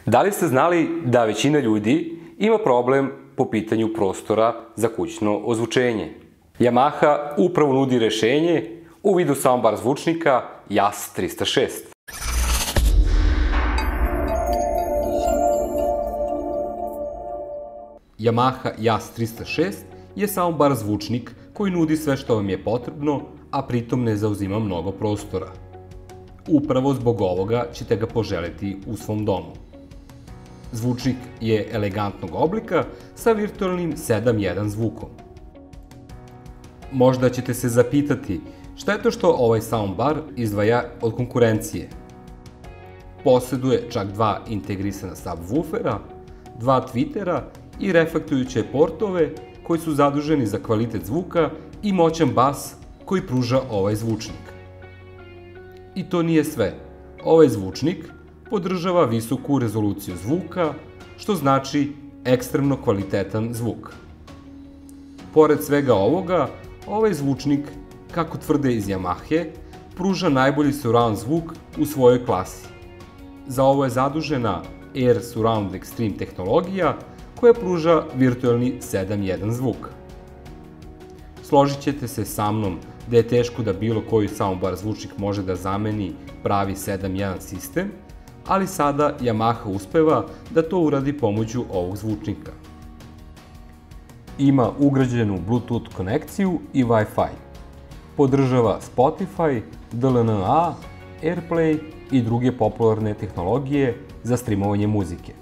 Da li ste znali da većina ljudi ima problem po pitanju prostora za kućno ozvučenje? Yamaha upravo nudi rešenje u vidu soundbar zvučnika JAS 306. Yamaha JAS 306 je soundbar zvučnik koji nudi sve što vam je potrebno, a pritom ne zauzima mnogo prostora. Upravo zbog ovoga ćete ga poželiti u svom domu. Zvučnik je elegantnog oblika sa virtualnim 7.1 zvukom. Možda ćete se zapitati šta je to što ovaj soundbar izdvaja od konkurencije. Poseduje čak dva integrisana subwoofera, dva tweetera i reflektujuće portove koji su zaduženi za kvalitet zvuka i moćan bas koji pruža ovaj zvučnik. I to nije sve. Ovaj zvučnik podržava visoku rezoluciju zvuka, što znači ekstremno kvalitetan zvuk. Pored svega ovoga, ovaj zvučnik, kako tvrde iz Yamahe, pruža najbolji surround zvuk u svojoj klasi. Za ovo je zadužena Air Surround Extreme tehnologija koja pruža virtualni 7.1 zvuk. Složit ćete se sa mnom da je teško da bilo koji soundbar zvučnik može da zameni pravi 7.1 sistem, ali sada Yamaha uspeva da to uradi pomoću ovog zvučnika. Ima ugrađenu Bluetooth konekciju i Wi-Fi. Podržava Spotify, DLNA, AirPlay i druge popularne tehnologije za streamovanje muzike.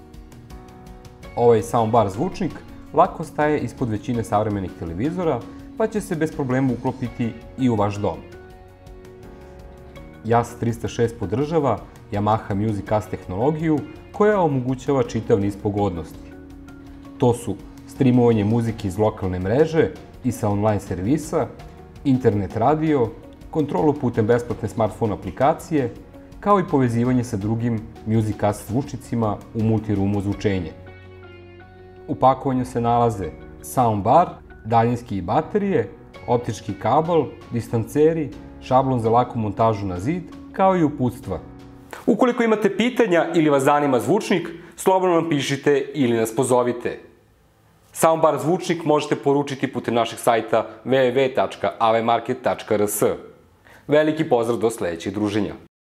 Ovaj soundbar zvučnik lako staje ispod većine savremenih televizora, pa će se bez problema uklopiti i u vaš dom. JAS 306 podržava Yamaha Music As tehnologiju koja omogućava čitav niz pogodnosti. To su streamovanje muzike iz lokalne mreže i sa online servisa, internet radio, kontrolu putem besplatne smartphone aplikacije, kao i povezivanje sa drugim Music As zvučnicima u multi-room ozvučenje. U pakovanju se nalaze soundbar, daljinski i baterije, optički kabel, distanceri, šablon za laku montažu na zid, kao i uputstva. Ukoliko imate pitanja ili vas zanima zvučnik, slobodno nam pišite ili nas pozovite. Soundbar zvučnik možete poručiti putem našeg sajta www.avemarket.rs. Veliki pozdrav do sledećeg druženja.